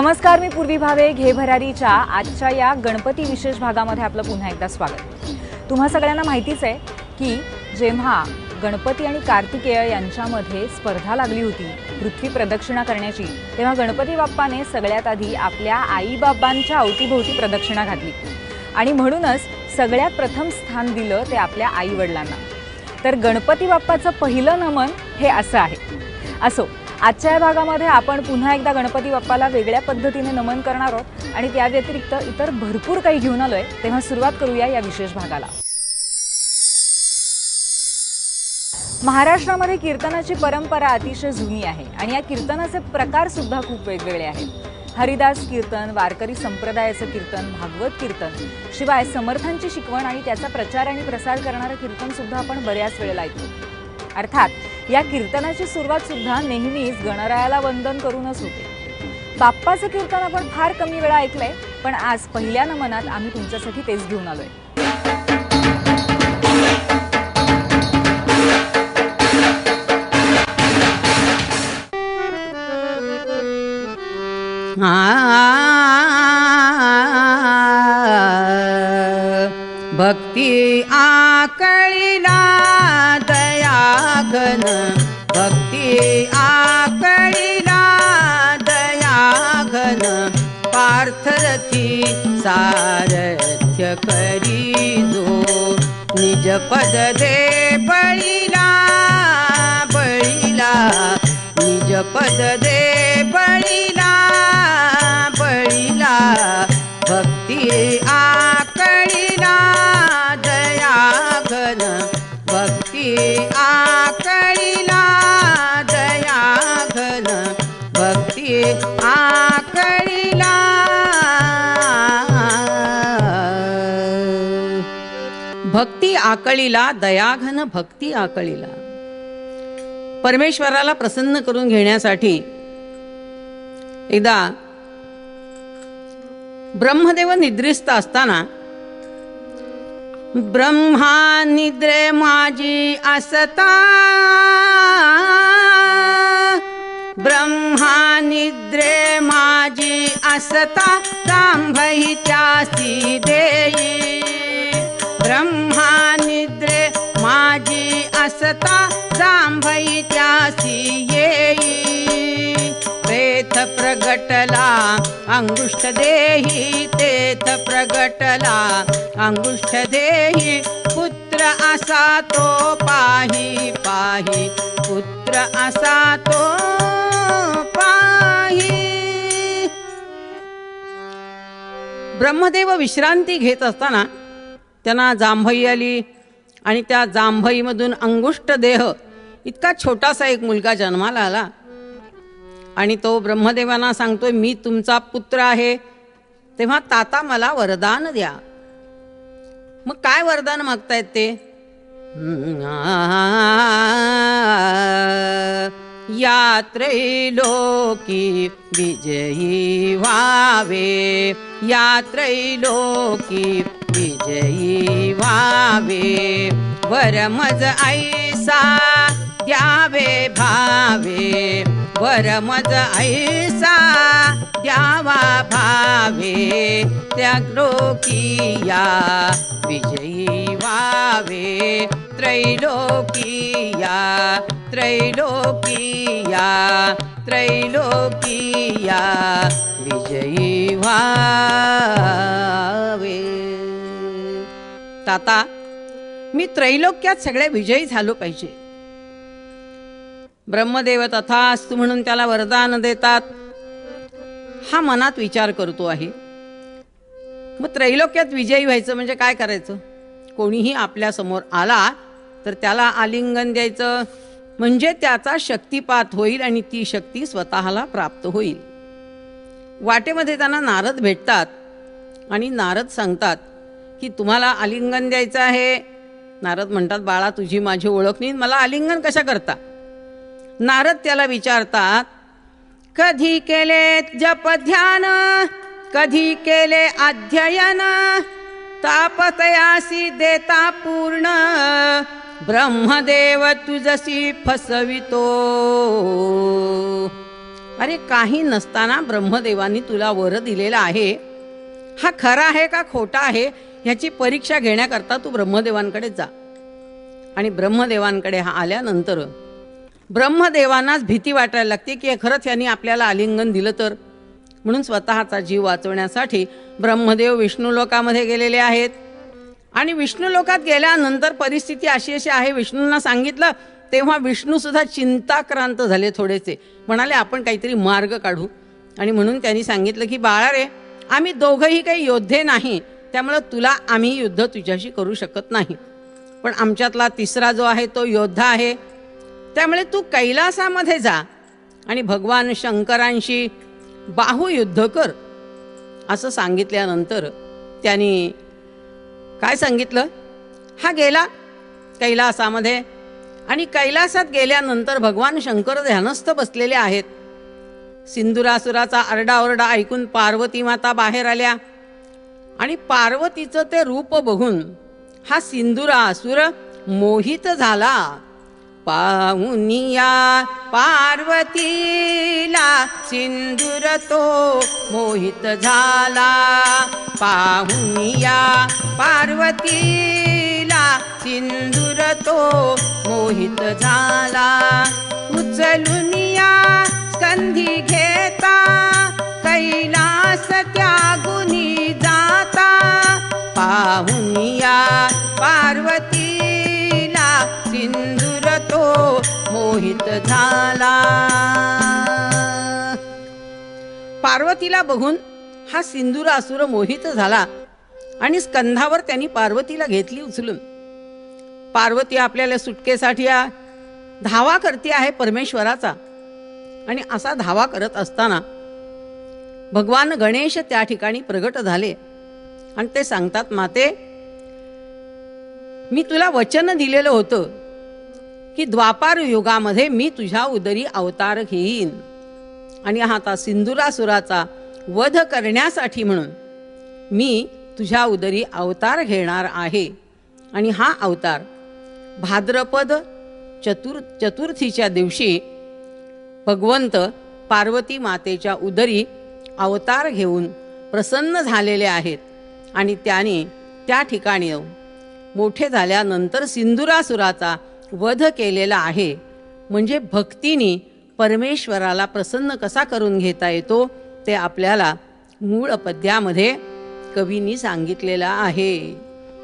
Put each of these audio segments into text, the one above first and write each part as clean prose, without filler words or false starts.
नमस्कार, मी पूर्वी भावे. घे भरारीच्या आजच्या या गणपती विशेष भागामध्ये आपलं पुन्हा एकदा स्वागत. तुम्हा सगळ्यांना माहितीच आहे की जेव्हा गणपती आणि कार्तिकेय यांच्यामध्ये स्पर्धा लागली होती पृथ्वी प्रदक्षिणा करण्याची, तेव्हा गणपती बाप्पाने सगळ्यात आधी आपल्या आईबाबांच्या अवतीभोवती प्रदक्षिणा घातली आणि म्हणूनच सगळ्यात प्रथम स्थान दिलं ते आपल्या आईवडिलांना. तर गणपती बाप्पाचं पहिलं नमन हे असं आहे. असो, आजच्या या भागामध्ये आपण पुन्हा एकदा गणपती बाप्पाला वेगळ्या पद्धतीने नमन करणार आहोत आणि त्या व्यतिरिक्त इतर भरपूर काही घेऊन आलोय. तेव्हा सुरुवात करूया या विशेष भागाला. महाराष्ट्रामध्ये कीर्तनाची परंपरा अतिशय जुनी आहे आणि या कीर्तनाचे प्रकार सुद्धा खूप वेगवेगळे आहेत. हरिदास कीर्तन, वारकरी संप्रदायाचं कीर्तन, भागवत कीर्तन, शिवाय समर्थांची शिकवण आणि त्याचा प्रचार आणि प्रसार करणारं कीर्तन सुद्धा आपण बऱ्याच वेळेला ऐकतो. अर्थात या कीर्तनाची सुरुवात सुद्धा नेहमीच गणरायाला वंदन करूनच होते. बाप्पाचं कीर्तन आपण फार कमी वेळा ऐकलंय, पण आज पहिल्या नमनात आम्ही तुमच्यासाठी तेच घेऊन आलोय. भक्ती आकळीला दया घन, भक्ती आकळीला दया घन, पार्थरथी सारथ्य करी जो, निज पद दे बळीला बळीला, निज पद दे बळीला बळीला. भक्ती आकळीला दया घन, भक्ती आकळीला दया घन, भक्ती आकळीला. भक्ती आकळीला दयाघन, भक्ती आकळीला. परमेश्वराला प्रसन्न करून घेण्यासाठी एकदा ब्रह्मदेव निद्रिस्त असताना, ब्रह्मा निद्रे माझी असता, ब्रह्मा निद्रे माझी असता, जांभई त्यासी देई. ब्रह्मा निद्रे माझी असता, जांभई त्यासी येई. तेथ प्रगटला अंगुष्ठ देही, तेथ प्रगटला अंगुष्ठ देही. पुत्र असा तो पाही पाही, पुत्र असा तो पाही. ब्रह्मदेव विश्रांती घेत असताना त्यांना जांभई आली आणि त्या जांभईमधून अंगुष्ठ देह इतका छोटासा एक मुलगा जन्माला आला आणि तो ब्रह्मदेवांना सांगतोय, मी तुमचा पुत्र आहे, तेव्हा ताता मला वरदान द्या. मग काय वरदान मागतायत ते? या त्रैलोकी विजयी व्हावे, या त्रैलोकी विजयी व्हावे. वर मज ऐसा द्यावे भावे, वर मज ऐसा द्यावा भावे. त्या लोकिया विजयी व्हावे, त्रैलोकिया त्रैलोकिया त्रैलोकिया विजयी व्हावे. ताता, मी त्रैलोक्यात सगळे विजयी झालो पाहिजे. ब्रह्मदेव तथास्तु म्हणून त्याला वरदान देतात. हा मनात विचार करतो आहे, मग त्रैलोक्यात विजयी व्हायचं म्हणजे काय करायचं? कोणीही आपल्या समोर आला तर त्याला आलिंगन द्यायचं, म्हणजे त्याचा शक्तिपात होईल आणि ती शक्ती स्वतःला प्राप्त होईल. वाटेमध्ये त्यांना नारद भेटतात आणि नारद सांगतात की तुम्हाला आलिंगन द्यायचं आहे. नारद म्हणतात, बाळा तुझी माझी ओळख नाही, मला आलिंगन कशा करता? नारद त्याला विचारतात, कधी केले जप ध्यान, कधी केले अध्ययन, तापतयासी देता पूर्ण, ब्रह्मदेव तुझसी फसवितो. अरे काही नसताना ब्रह्मदेवानी तुला वर दिलेला आहे, हा खरा आहे का खोटा आहे ह्याची परीक्षा घेण्याकरता तू ब्रह्मदेवांकडे जा. आणि ब्रह्मदेवांकडे हा आल्यानंतर ब्रह्मदेवांनाच भीती वाटायला लागते की खरंच यांनी आपल्याला आलिंगन दिलं तर. म्हणून स्वतःचा जीव वाचवण्यासाठी ब्रह्मदेव विष्णू लोकामध्ये गेलेले आहेत. आणि विष्णू लोकात गेल्यानंतर परिस्थिती अशी आहे, विष्णूंना सांगितलं तेव्हा विष्णू सुद्धा चिंताक्रांत झाले थोडेसे. म्हणाले आपण काहीतरी मार्ग काढू. आणि म्हणून त्यांनी सांगितलं की बाळा रे, आम्ही दोघंही काही योद्धे नाही, त्यामुळं आम्ही युद्ध तुझ्याशी करू शकत नाही. पण आमच्यातला तिसरा जो आहे तो योद्धा आहे, त्यामुळे तू कैलासामध्ये जा आणि भगवान शंकरांशी बाहुयुद्ध कर. असं सांगितल्यानंतर त्यांनी काय सांगितलं, हा गेला कैलासामध्ये. आणि कैलासात गेल्यानंतर भगवान शंकर ध्यानस्थ बसलेले आहेत. सिंदुरासुराचा आरडाओरडा ऐकून पार्वती माता बाहेर आल्या. आणि पार्वतीचं ते रूप बघून हा सिंदुरासुर मोहित झाला. पाहुनिया पार्वतीला सिंदूर तो मोहित झाला. पाहुनिया पार्वतीला सिंदूर तो मोहित झाला. उचलुनिया स्कंधी घेता कैलास त्यागुनी जाता. पाहुनिया पार्वतीला सिंदूर तो मोहित झाला. पार्वतीला बघून हा सिंदुरासुर मोहित झाला आणि स्कंधावर त्यांनी पार्वतीला घेतली उचलून. पार्वती आपल्याला सुटकेसाठी धावा करते आहे परमेश्वराचा. आणि असा धावा करत असताना भगवान गणेश त्या ठिकाणी प्रगट झाले आणि ते सांगतात, माते मी तुला वचन दिलेलं होतं की द्वापार युगामध्ये मी तुझ्या उदरी अवतार घेईन. आणि आता सिंदुरासुराचा वध करण्यासाठी म्हणून मी तुझ्या उदरी अवतार घेणार आहे. आणि हा अवतार भाद्रपद चतुर्थीच्या दिवशी भगवंत पार्वती मातेच्या उदरी अवतार घेऊन प्रसन्न झालेले आहेत. आणि त्याने त्या ठिकाणी मोठे झाल्यानंतर सिंदुरासुराचा वध केलेला आहे. म्हणजे भक्तीने परमेश्वराला प्रसन्न कसा करून घेता येतो ते आपल्याला मूळ पद्यामध्ये कवींनी सांगितलेलं आहे.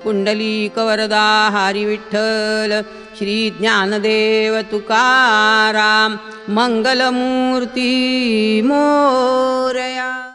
पुंडलिक वरदा हरी विठ्ठल श्री ज्ञानदेव तुकाराम मंगलमूर्ती मोरया.